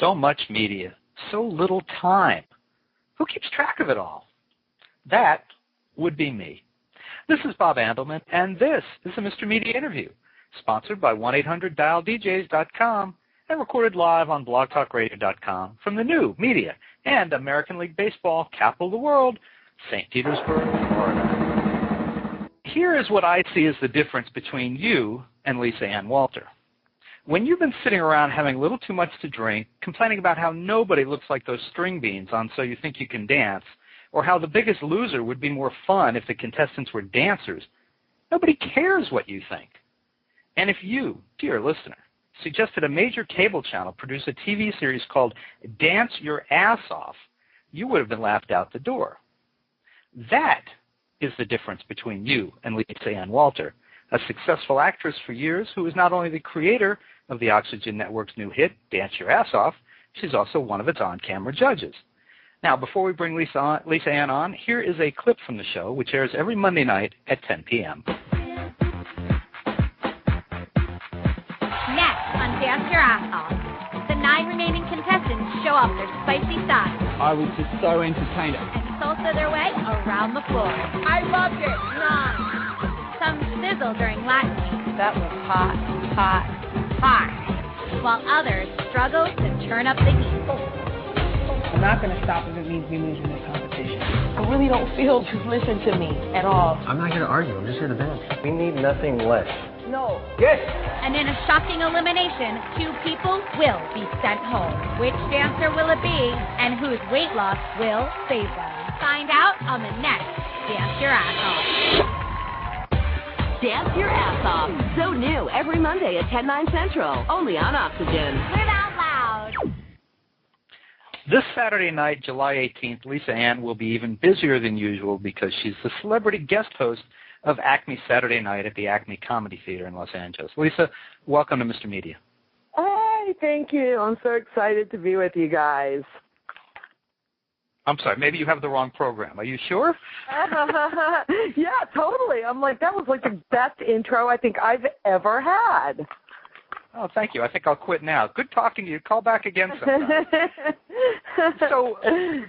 So much media, so little time. Who keeps track of it all? That would be me. This is Bob Andelman, and this is the Mr. Media Interview, sponsored by 1-800-DIAL-DJs.com and recorded live on blogtalkradio.com from the new media and American League Baseball capital of the world, St. Petersburg, Florida. Here is what I see as the difference between you and Lisa Ann Walter. When you've been sitting around having a little too much to drink, complaining about how nobody looks like those string beans on So You Think You Can Dance, or how The Biggest Loser would be more fun if the contestants were dancers, nobody cares what you think. And if you, dear listener, suggested a major cable channel produce a TV series called Dance Your Ass Off, you would have been laughed out the door. That is the difference between you and Lisa Ann Walter, a successful actress for years who is not only the creator of the Oxygen Network's new hit, Dance Your Ass Off, she's also one of its on-camera judges. Now, before we bring Lisa Ann on, here is a clip from the show, which airs every Monday night at 10 p.m. Next on Dance Your Ass Off, the 9 remaining contestants show off their spicy sides I was just so entertained. and salsa their way around the floor. I loved it. Some sizzle during Latin week, That was hot, hot, hot. while others struggle to turn up the heat. I'm not going to stop if it means me losing this competition. I really don't feel to listen to me at all. I'm not here to argue. I'm just here to dance. We need nothing less. No. Yes! And in a shocking elimination, 2 people will be sent home. Which dancer will it be, and whose weight loss will save them? Find out on the next Dance Your Ass Off. Dance Your Ass Off. So new every Monday at 10/9 Central. Only on Oxygen. Live out loud. This Saturday night, July 18th, Lisa Ann will be even busier than usual because she's the celebrity guest host of Acme Saturday Night at the Acme Comedy Theater in Los Angeles. Lisa, welcome to Mr. Media. Hi, thank you. I'm so excited to be with you guys. I'm sorry, maybe you have the wrong program. Are you sure? Yeah, totally. I'm like, that was like the best intro I think I've ever had. Oh, thank you. I think I'll quit now. Good talking to you. Call back again sometime.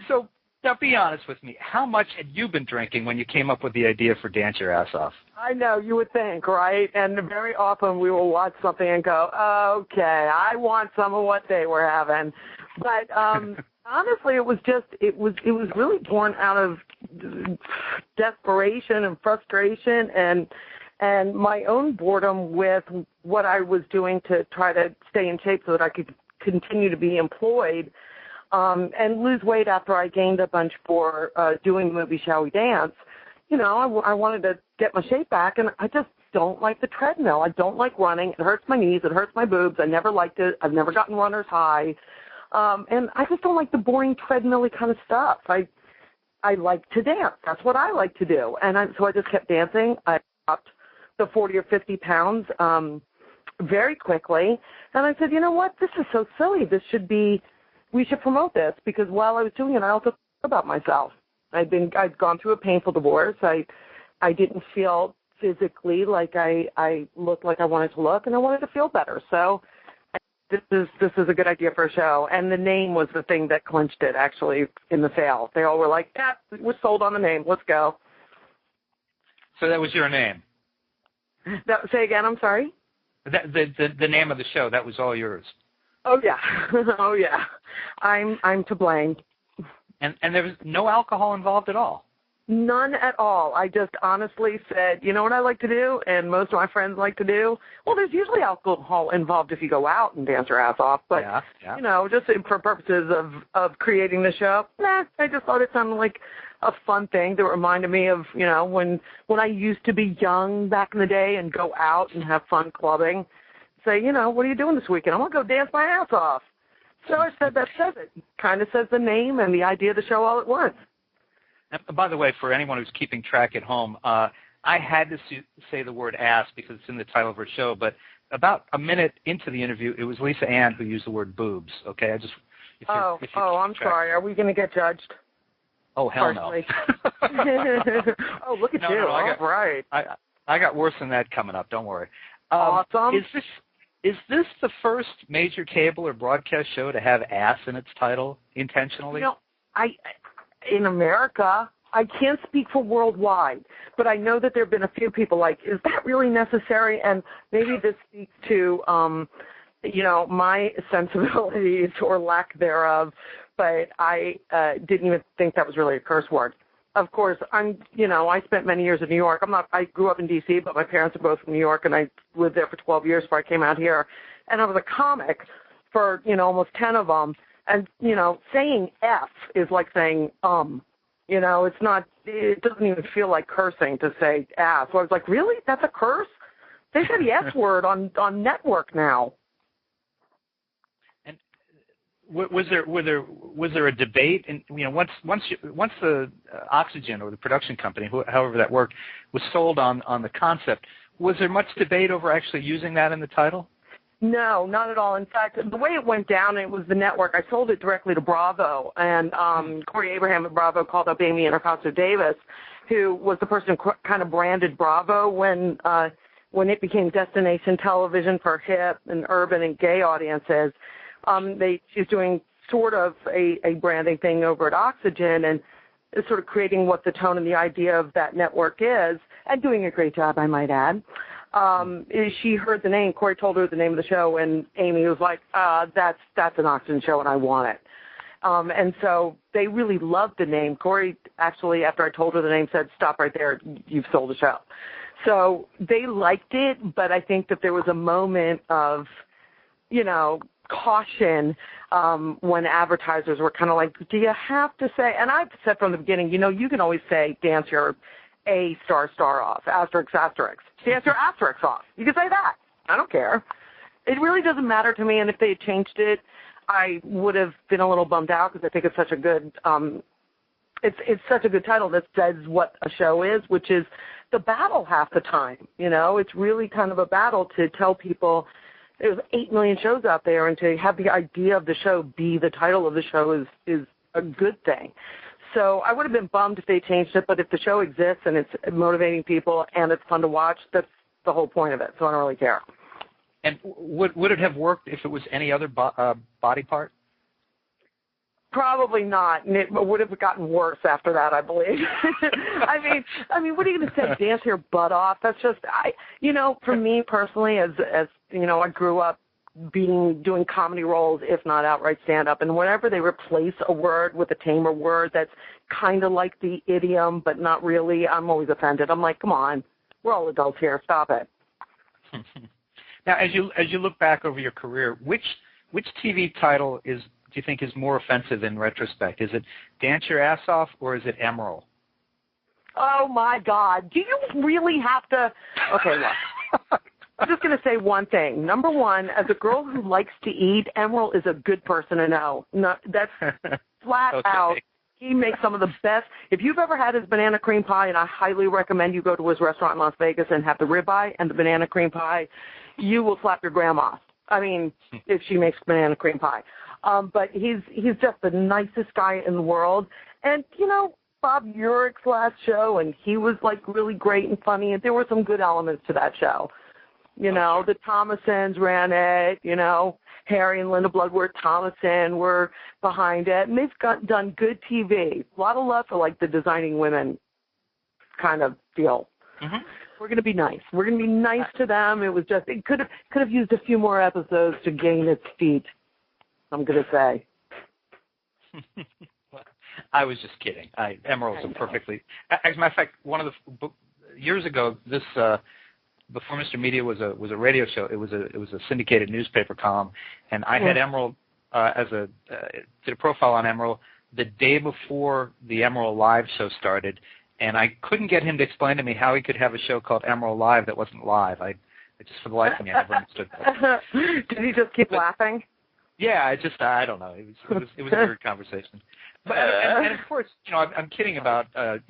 So now be honest with me. How much had you been drinking when you came up with the idea for Dance Your Ass Off? I know, you would think, right? And very often we will watch something and go, okay, I want some of what they were having. But honestly, it was really born out of desperation and frustration and my own boredom with what I was doing to try to stay in shape so that I could continue to be employed and lose weight after I gained a bunch for doing the movie Shall We Dance. You know, I wanted to get my shape back, and I just don't like the treadmill. I don't like running. It hurts my knees. It hurts my boobs. I never liked it. I've never gotten runner's high. And I just don't like the boring treadmill-y kind of stuff. I like to dance. That's what I like to do. And so I just kept dancing. I dropped the 40 or 50 pounds very quickly. And I said, you know what? This is so silly. We should promote this, because while I was doing it, I also thought about myself. I'd gone through a painful divorce. I didn't feel physically like I looked like I wanted to look, and I wanted to feel better. So this is a good idea for a show. And the name was the thing that clinched it, actually, in the sale. They all were like, yeah, we're sold on the name. Let's go. So that was your name? Say again, I'm sorry? The name of the show, that was all yours? Oh, yeah. Oh, yeah. I'm to blame. And there was no alcohol involved at all? None at all. I just honestly said, you know what I like to do, and most of my friends like to do? Well, there's usually alcohol involved if you go out and dance your ass off, but, yeah. You know, just for purposes of creating the show, I just thought it sounded like a fun thing that reminded me of, you know, when I used to be young back in the day and go out and have fun clubbing. Say, you know, what are you doing this weekend? I'm going to go dance my ass off. So I said, that says it. Kind of says the name and the idea of the show all at once. And by the way, for anyone who's keeping track at home, I had to say the word ass because it's in the title of her show, but about a minute into the interview, it was Lisa Ann who used the word boobs, okay? I'm sorry. Are we going to get judged? Oh, hell no. Oh, look at you. No, all right. I got worse than that coming up. Don't worry. Awesome. Is this the first major cable or broadcast show to have ass in its title intentionally? In America, I can't speak for worldwide, but I know that there have been a few people like, is that really necessary? And maybe this speaks to, my sensibilities or lack thereof, but I didn't even think that was really a curse word. Of course, I spent many years in New York. I grew up in D.C., but my parents are both from New York, and I lived there for 12 years before I came out here. And I was a comic for, almost 10 of them. And, saying F is like saying, it's not, it doesn't even feel like cursing to say ass. So I was like, really? That's a curse? They say the S word on network now. Was there a debate? And once the Oxygen or the production company, however that worked, was sold on the concept, was there much debate over actually using that in the title? No, not at all. In fact, the way it went down, it was the network. I sold it directly to Bravo, and Corey Abraham at Bravo called up Amy Intercosto-Davis, who was the person who kind of branded Bravo when it became destination television for hip and urban and gay audiences. She's doing sort of a branding thing over at Oxygen and sort of creating what the tone and the idea of that network is, and doing a great job, I might add. She heard the name. Corey told her the name of the show, and Amy was like, that's an Oxygen show, and I want it. And so they really loved the name. Corey actually, after I told her the name, said, stop right there. You've sold the show. So they liked it, but I think that there was a moment of, caution when advertisers were kind of like, do you have to say, and I've said from the beginning, you can always say dance your A ** off, asterisk, asterisk. Dance your asterisk off. You can say that. I don't care. It really doesn't matter to me, and if they had changed it, I would have been a little bummed out because I think it's such a good it's such a good title that says what a show is, which is the battle half the time. It's really kind of a battle to tell people there's 8 million shows out there, and to have the idea of the show be the title of the show is a good thing. So I would have been bummed if they changed it, but if the show exists and it's motivating people and it's fun to watch, that's the whole point of it, so I don't really care. And would it have worked if it was any other body part? Probably not, and it would have gotten worse after that, I believe. I mean, what are you going to say? Dance your butt off? That's just, for me personally, as I grew up doing comedy roles, if not outright stand-up, and whenever they replace a word with a tamer word that's kind of like the idiom, but not really, I'm always offended. I'm like, come on, we're all adults here. Stop it. Now, as you look back over your career, which TV title do you think is more offensive in retrospect? Is it Dance Your Ass Off or is it Emerald? Oh, my God. Do you really have to? Okay, look. I'm just going to say one thing. Number one, as a girl who likes to eat, Emerald is a good person to know. No, that's flat out. He makes some of the best. If you've ever had his banana cream pie, and I highly recommend you go to his restaurant in Las Vegas and have the ribeye and the banana cream pie, you will slap your grandma. I mean, if she makes banana cream pie. But he's just the nicest guy in the world. And, Bob Urich's last show, and he was, really great and funny, and there were some good elements to that show. The Thomasons ran it, Harry and Linda Bloodworth-Thomason were behind it, and they've done good TV. A lot of love for, the Designing Women kind of deal. Mm-hmm. We're going to be nice. We're going to be nice to them. It was just, it could have used a few more episodes to gain its feet, I'm going to say. I was just kidding. Emerald's a perfectly. As a matter of fact, one of the years ago, this before Mr. Media was a radio show. It was a syndicated newspaper column, and I had Emerald did a profile on Emerald the day before the Emerald Live show started, and I couldn't get him to explain to me how he could have a show called Emerald Live that wasn't live. I just for the life of me, I never understood that. Did he just keep laughing? Yeah, I don't know. It was a weird conversation. But and of course, I'm kidding about the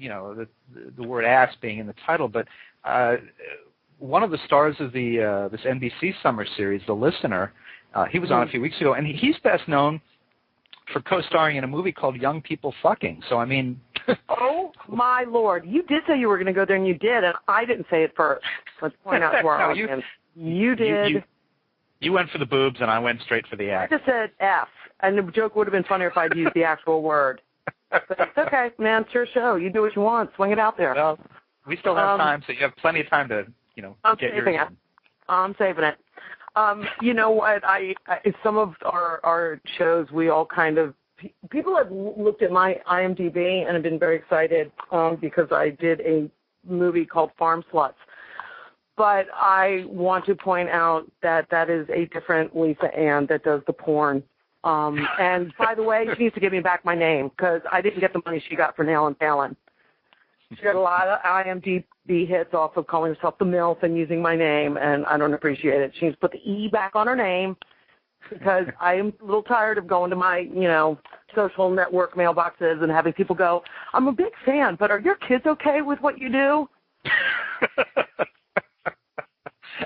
word ass being in the title, but one of the stars of this NBC summer series, The Listener, he was on a few weeks ago, and he's best known for co-starring in a movie called Young People Fucking. So I mean, oh my Lord, you did say you were going to go there, and you did, and I didn't say it first. Let's point out to our audience, you did. You went for the boobs, and I went straight for the I X. just said F, and the joke would have been funnier if I'd used the actual word. But it's okay, man. It's your show. You do what you want. Swing it out there. Well, we still have time, so you have plenty of time to, get yours in. I'm saving it. You know what? I some of our shows, we all kind of, people have looked at my IMDb and have been very excited because I did a movie called Farm Sluts. But I want to point out that that is a different Lisa Ann that does the porn. And by the way, she needs to give me back my name because I didn't get the money she got for Nail and Talon. She got a lot of IMDb hits off of calling herself the MILF and using my name, and I don't appreciate it. She needs to put the E back on her name because I am a little tired of going to my, social network mailboxes and having people go, I'm a big fan, but are your kids okay with what you do?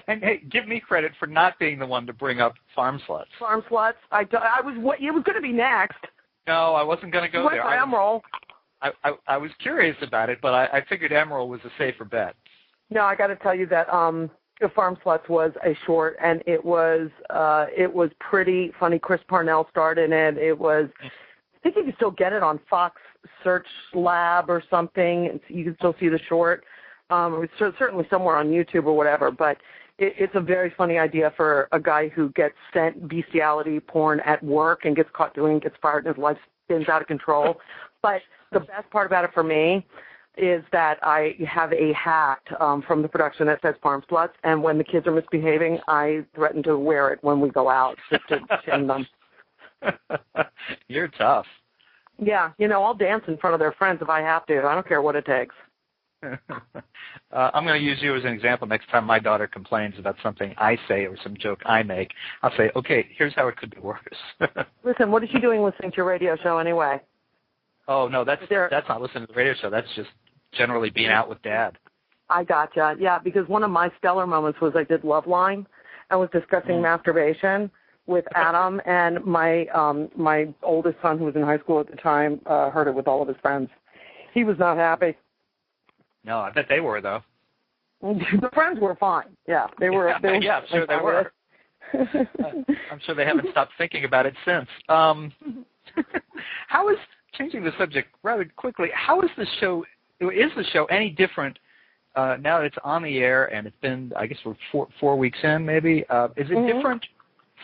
And hey, give me credit for not being the one to bring up Farm Sluts. Farm Sluts? It was going to be next. No, I wasn't going to go there. Emerald. I was curious about it, but I figured Emerald was a safer bet. No, I got to tell you that Farm Sluts was a short, and it was pretty funny. Chris Parnell starred in it. It was, I think you can still get it on Fox Search Lab or something. You can still see the short. It's certainly somewhere on YouTube or whatever, but it's a very funny idea for a guy who gets sent bestiality porn at work and gets caught doing it, gets fired, and his life spins out of control. But the best part about it for me is that I have a hat from the production that says Farm Sluts, and when the kids are misbehaving, I threaten to wear it when we go out just to shame them. You're tough. Yeah, I'll dance in front of their friends if I have to. I don't care what it takes. I'm going to use you as an example. Next time my daughter complains about something I say or some joke I make, I'll say, okay, here's how it could be worse. Listen, what is she doing listening to your radio show anyway? Oh, no, that's not listening to the radio show. That's just generally being out with Dad. I gotcha. Yeah, because one of my stellar moments was I did Love Line. I was discussing masturbation with Adam, and my oldest son, who was in high school at the time, heard it with all of his friends. He was not happy. No, I bet they were, though. The friends were fine. Yeah, they were. Yeah, I'm sure they were. I'm sure they haven't stopped thinking about it since. How is, changing the subject rather quickly, how is the show any different now that it's on the air and it's been, I guess we're four weeks in maybe? Is it different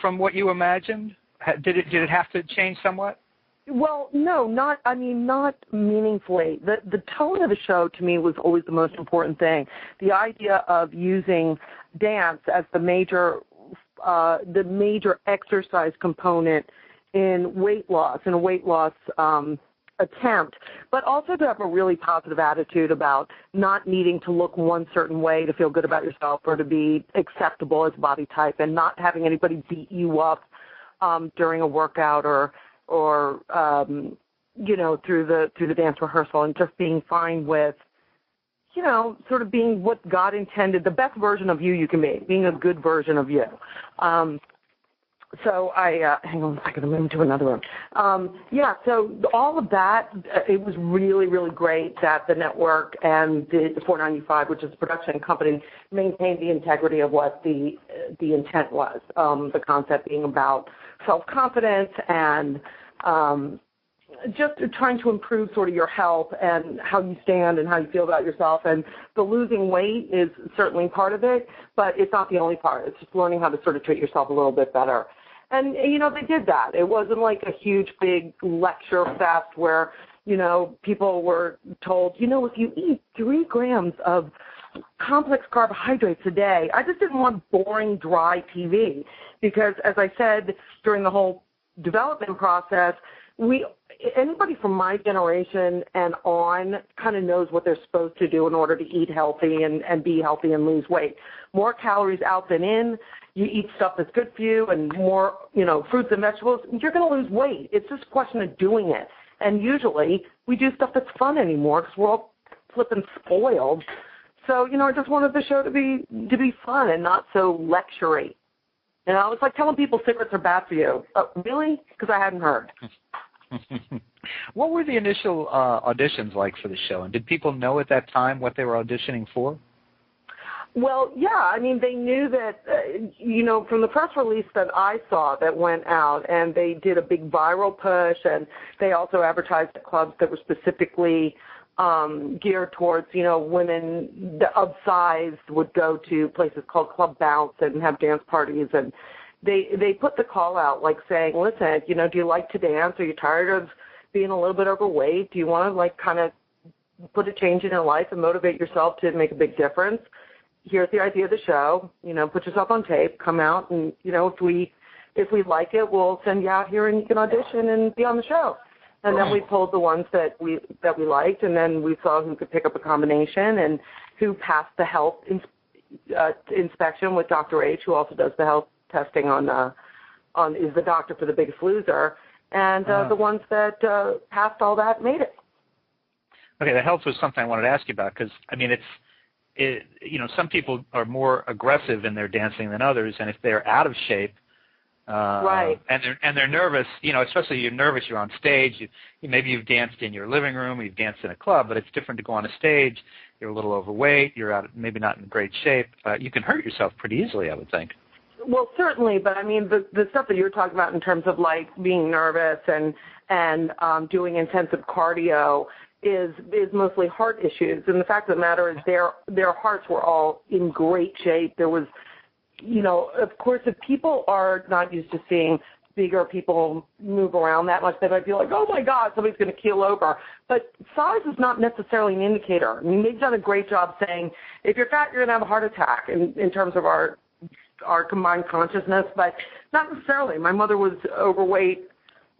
from what you imagined? Did it have to change somewhat? Well, no, not meaningfully. The tone of the show to me was always the most important thing. The idea of using dance as the major exercise component in weight loss, attempt, but also to have a really positive attitude about not needing to look one certain way to feel good about yourself or to be acceptable as a body type, and not having anybody beat you up during a workout or through the dance rehearsal, and just being fine with, sort of being what God intended, the best version of you can be, being a good version of you. So I, hang on a second, I'm moving to another room. So all of that, it was really, really great that the network and the 495, which is the production company, maintained the integrity of what the intent was, the concept being about self-confidence and just trying to improve sort of your health and how you stand and how you feel about yourself. And the losing weight is certainly part of it, but it's not the only part. It's just learning how to sort of treat yourself a little bit better. And, they did that. It wasn't like a huge, big lecture fest where, people were told, if you eat 3 grams of complex carbohydrates a day. I just didn't want boring, dry TV because, as I said during the whole development process, anybody from my generation and on kind of knows what they're supposed to do in order to eat healthy and be healthy and lose weight. More calories out than in. You eat stuff that's good for you and more, fruits and vegetables, you're going to lose weight. It's just a question of doing it. And usually we do stuff that's fun anymore because we're all flipping spoiled. So, I just wanted the show to be fun and not so lectury. It's like telling people cigarettes are bad for you. Really? Because I hadn't heard. What were the initial auditions like for the show? And did people know at that time what they were auditioning for? Well, yeah, I mean, they knew that, from the press release that I saw that went out, and they did a big viral push, and they also advertised at clubs that were specifically geared towards, women of size would go to places called Club Bounce and have dance parties, and they put the call out like saying, listen, do you like to dance? Are you tired of being a little bit overweight? Do you want to kind of put a change in your life and motivate yourself to make a big difference? Here's the idea of the show, put yourself on tape, come out, and, if we like it, we'll send you out here and you can audition and be on the show. And then we pulled the ones that we liked, and then we saw who could pick up a combination and who passed the health inspection with Dr. H, who also does the health testing is the doctor for The Biggest Loser. And the ones that passed all that made it. Okay, the health was something I wanted to ask you about because, I mean, some people are more aggressive in their dancing than others, and if they're out of shape, right, and they're nervous, especially you're nervous, you're on stage, maybe you've danced in your living room, you've danced in a club, but it's different to go on a stage. You're a little overweight, you're maybe not in great shape. You can hurt yourself pretty easily, I would think. Well, certainly, but I mean the stuff that you're talking about in terms of like being nervous and doing intensive cardio is mostly heart issues, and the fact of the matter is their hearts were all in great shape. There was, of course, if people are not used to seeing bigger people move around that much, they might be like, oh my God, somebody's going to keel over. But size is not necessarily an indicator. I mean, they've done a great job saying if you're fat, you're going to have a heart attack in terms of our combined consciousness, but not necessarily. My mother was overweight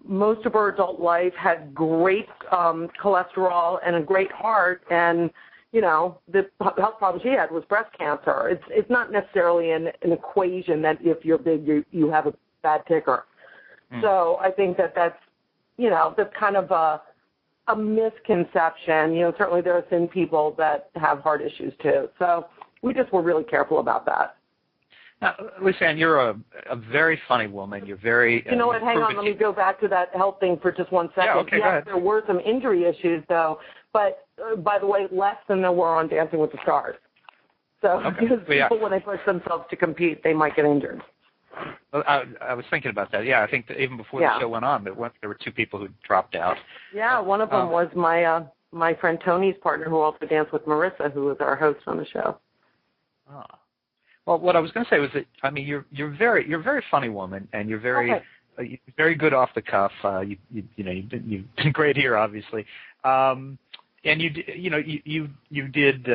most of her adult life, had great cholesterol and a great heart, and the health problem she had was breast cancer. It's not necessarily an equation that if you're big you have a bad ticker. So I think that's that's kind of a misconception. Certainly there are thin people that have heart issues too. So we just were really careful about that. Now, Lisanne, you're a very funny woman. You're very... You know what? Hang on. Let me go back to that health thing for just 1 second. Yeah, okay, go ahead. There were some injury issues, though, but, by the way, less than there were on Dancing with the Stars. So because people, when they push themselves to compete, they might get injured. Well, I was thinking about that. Yeah, I think that even before the show went on, there were 2 people who dropped out. Yeah, one of them was my friend Tony's partner, who also danced with Marissa, who was our host on the show. Oh. Well, what I was going to say was that, I mean, you're a very funny woman, and you're very very good off the cuff. You've been great here, obviously. And you did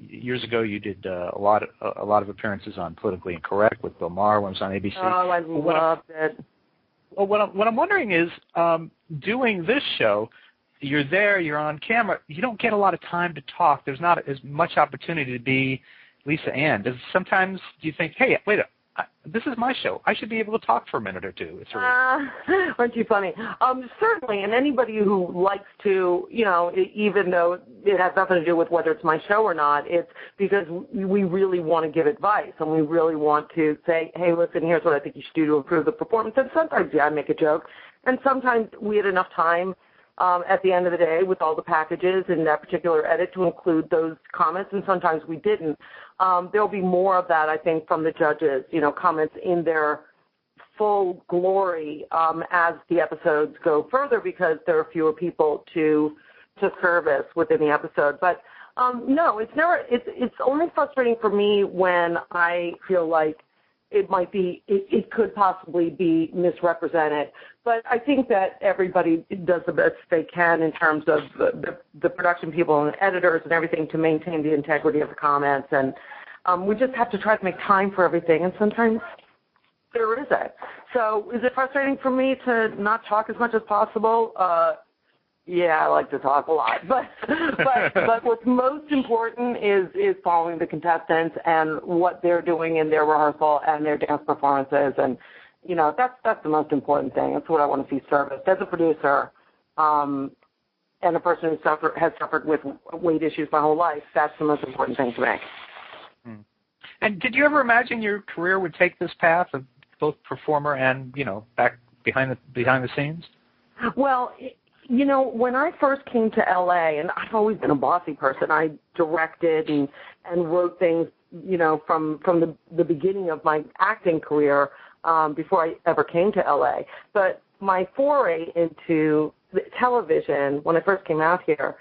years ago. You did a lot of appearances on Politically Incorrect with Bill Maher when it was on ABC. Oh, I loved it. Well, what I'm wondering is, doing this show, you're there, you're on camera. You don't get a lot of time to talk. There's not as much opportunity to be Lisa Ann. Sometimes do you think, hey, wait, this is my show. I should be able to talk for a minute or two. Aren't you funny? Certainly, and anybody who likes to, even though it has nothing to do with whether it's my show or not, it's because we really want to give advice, and we really want to say, hey, listen, here's what I think you should do to improve the performance. And sometimes, I make a joke, and sometimes we had enough time at the end of the day with all the packages in that particular edit to include those comments, and sometimes we didn't. There'll be more of that, I think, from the judges, comments in their full glory as the episodes go further, because there are fewer people to service within the episode. But no, it's only frustrating for me when I feel like it could possibly be misrepresented. But I think that everybody does the best they can in terms of the production people and the editors and everything to maintain the integrity of the comments. And we just have to try to make time for everything. And sometimes there isn't. So is it frustrating for me to not talk as much as possible? Yeah, I like to talk a lot, but what's most important is following the contestants and what they're doing in their rehearsal and their dance performances, and that's the most important thing. That's what I want to see serviced as a producer, and a person who has suffered with weight issues my whole life. That's the most important thing to me. And did you ever imagine your career would take this path of both performer and back behind the scenes? Well. When I first came to L.A., and I've always been a bossy person, I directed and wrote things from the beginning of my acting career before I ever came to LA. But my foray into television, when I first came out here,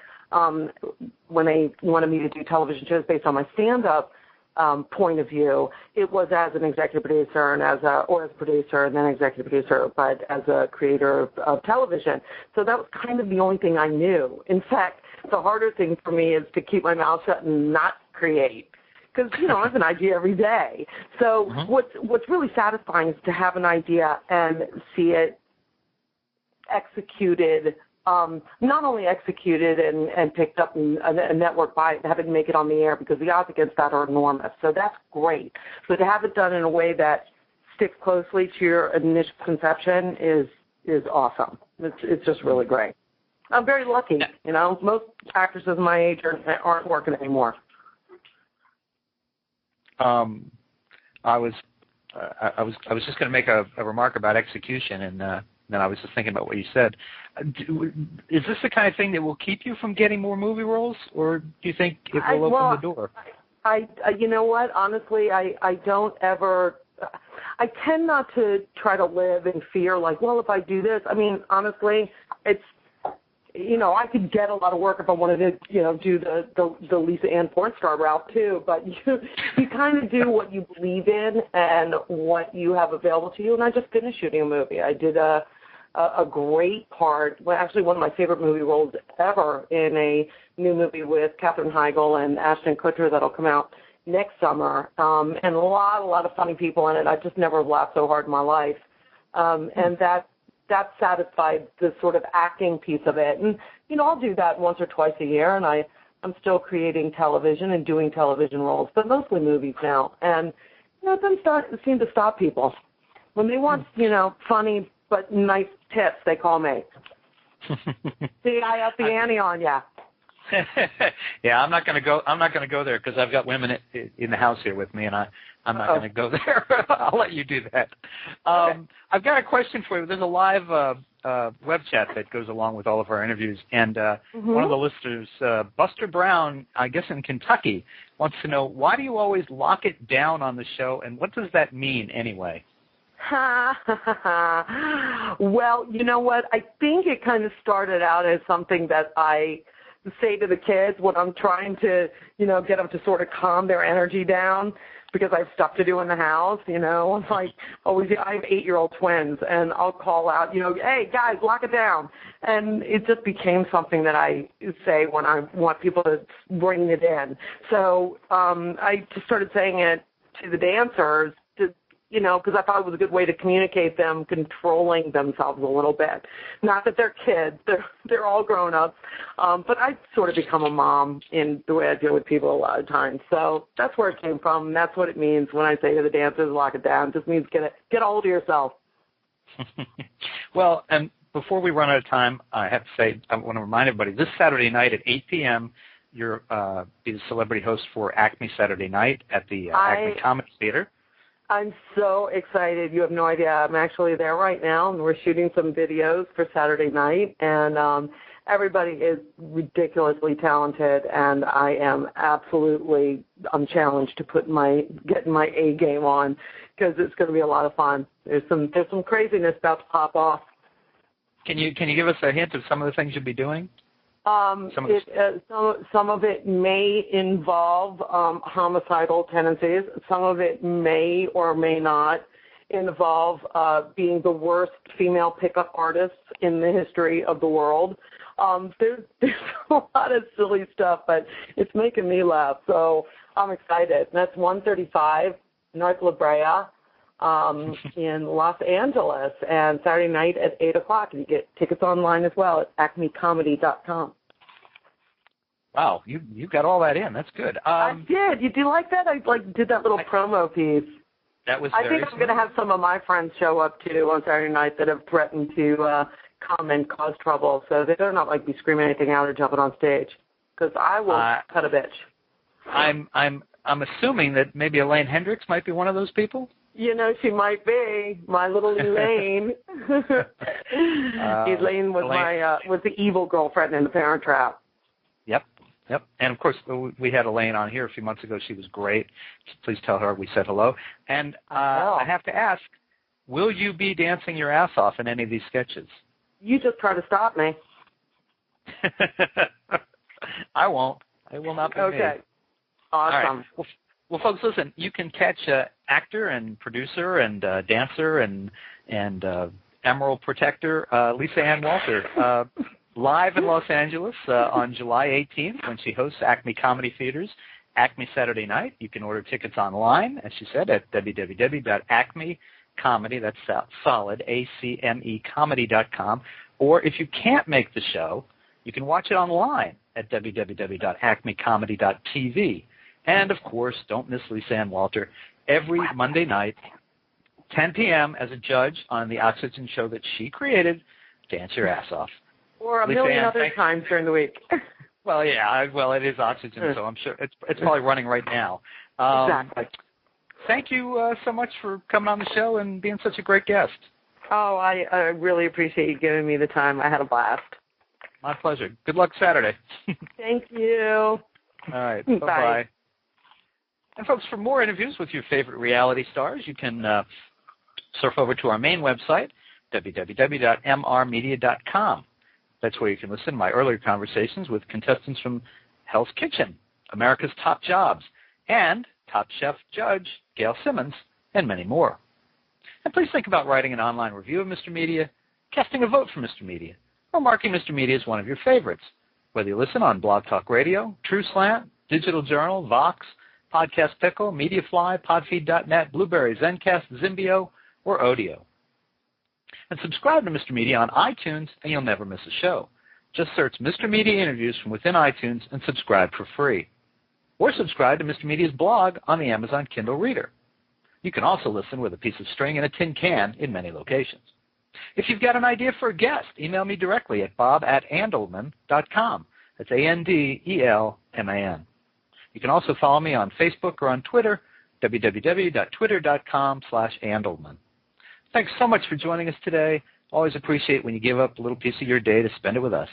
when they wanted me to do television shows based on my stand-up point of view, it was as an executive producer and as a producer and then executive producer, but as a creator of television. So that was kind of the only thing I knew. In fact, the harder thing for me is to keep my mouth shut and not create, because I have an idea every day. So what's really satisfying is to have an idea and see it executed. Not only executed and picked up in a network by it, having to make it on the air, because the odds against that are enormous. So that's great. But to have it done in a way that sticks closely to your initial conception is awesome. It's just really great. I'm very lucky. Most actresses my age aren't working anymore. I was just going to make a remark about execution, and then I was just thinking about what you said. Is this the kind of thing that will keep you from getting more movie roles, or do you think it will open the door? You know what? Honestly, I don't ever. I tend not to try to live in fear. Like, well, if I do this, I mean, honestly, it's. I could get a lot of work if I wanted to, do the Lisa Ann porn star route too. But you kind of do what you believe in and what you have available to you. And I just finished shooting a movie. I did a great part, well, actually one of my favorite movie roles ever, in a new movie with Katherine Heigl and Ashton Kutcher that'll come out next summer. And a lot of funny people in it. I just never laughed so hard in my life. And that satisfied the sort of acting piece of it. And, I'll do that once or twice a year, and I'm still creating television and doing television roles, but mostly movies now. And, it doesn't seem to stop people. When they want, funny but nice tips, they call me. See, I up the ante on ya. Yeah, I'm not going to go there because I've got women in the house here with me, and I'm not going to go there. I'll let you do that. Okay. I've got a question for you. There's a live web chat that goes along with all of our interviews, and one of the listeners, Buster Brown, I guess in Kentucky, wants to know, why do you always lock it down on the show, and what does that mean anyway? Well, you know what? I think it kind of started out as something that I say to the kids when I'm trying to, get them to sort of calm their energy down, because I have stuff to do in the house, I'm like, I have 8-year-old twins, and I'll call out, hey, guys, lock it down. And it just became something that I say when I want people to bring it in. So I just started saying it to the dancers, because I thought it was a good way to communicate them controlling themselves a little bit. Not that they're kids, they're all grown-ups, but I sort of become a mom in the way I deal with people a lot of times. So that's where it came from, and that's what it means when I say to the dancers, lock it down. It just means get a hold of yourself. Well, and before we run out of time, I have to say, I want to remind everybody, this Saturday night at 8 p.m., you're be the celebrity host for Acme Saturday Night at the Acme Comedy Theater. I'm so excited. You have no idea. I'm actually there right now, and we're shooting some videos for Saturday night, and everybody is ridiculously talented, and I am I'm challenged to getting my A game on, because it's going to be a lot of fun. There's some craziness about to pop off. Can you give us a hint of some of the things you'll be doing? Some of it may involve homicidal tendencies. Some of it may or may not involve being the worst female pickup artists in the history of the world. There's a lot of silly stuff, but it's making me laugh, so I'm excited. And that's 135 North La Brea in Los Angeles, and Saturday night at 8 o'clock. And you get tickets online as well at acmecomedy.com. Wow, you got all that in. That's good. I did. You do like that? I did that little promo piece. That was. I think I'm going to have some of my friends show up too on Saturday night that have threatened to come and cause trouble. So they better not be screaming anything out or jumping on stage, because I will cut a bitch. I'm assuming that maybe Elaine Hendricks might be one of those people. She might be my little Elaine. Elaine was was the evil girlfriend in The Parent Trap. Yep. Yep. And, of course, we had Elaine on here a few months ago. She was great. Please tell her we said hello. And I have to ask, will you be dancing your ass off in any of these sketches? You just try to stop me. I won't. It will not be me. Okay. Awesome. All right. Well, folks, listen, you can catch actor and producer and dancer and Emerald Protector Lisa Ann Walter live in Los Angeles on July 18th when she hosts Acme Comedy Theater's Acme Saturday Night. You can order tickets online, as she said, at www.acmecomedy, that's solid, A-C-M-E comedy.com. Or if you can't make the show, you can watch it online at www.acmecomedy.tv. And, of course, don't miss Lisa Ann Walter every Monday night, 10 p.m. as a judge on the Oxygen show that she created, Dance Your Ass Off. Or a million other times during the week. Well, yeah, it is Oxygen, so I'm sure it's probably running right now. Exactly. Thank you so much for coming on the show and being such a great guest. Oh, I really appreciate you giving me the time. I had a blast. My pleasure. Good luck Saturday. Thank you. All right. Bye-bye. Bye. And, folks, for more interviews with your favorite reality stars, you can surf over to our main website, www.mrmedia.com. That's where you can listen to my earlier conversations with contestants from Hell's Kitchen, America's Top Jobs, and Top Chef Judge Gail Simmons, and many more. And please think about writing an online review of Mr. Media, casting a vote for Mr. Media, or marking Mr. Media as one of your favorites, whether you listen on Blog Talk Radio, TrueSlant, Digital Journal, Vox, Podcast Pickle, Mediafly, Podfeed.net, Blueberry, Zencast, Zimbio, or Odeo. And subscribe to Mr. Media on iTunes, and you'll never miss a show. Just search Mr. Media Interviews from within iTunes and subscribe for free. Or subscribe to Mr. Media's blog on the Amazon Kindle Reader. You can also listen with a piece of string and a tin can in many locations. If you've got an idea for a guest, email me directly at bob@andelman.com. That's ANDELMAN. You can also follow me on Facebook or on Twitter, www.twitter.com/Andelman. Thanks so much for joining us today. Always appreciate when you give up a little piece of your day to spend it with us.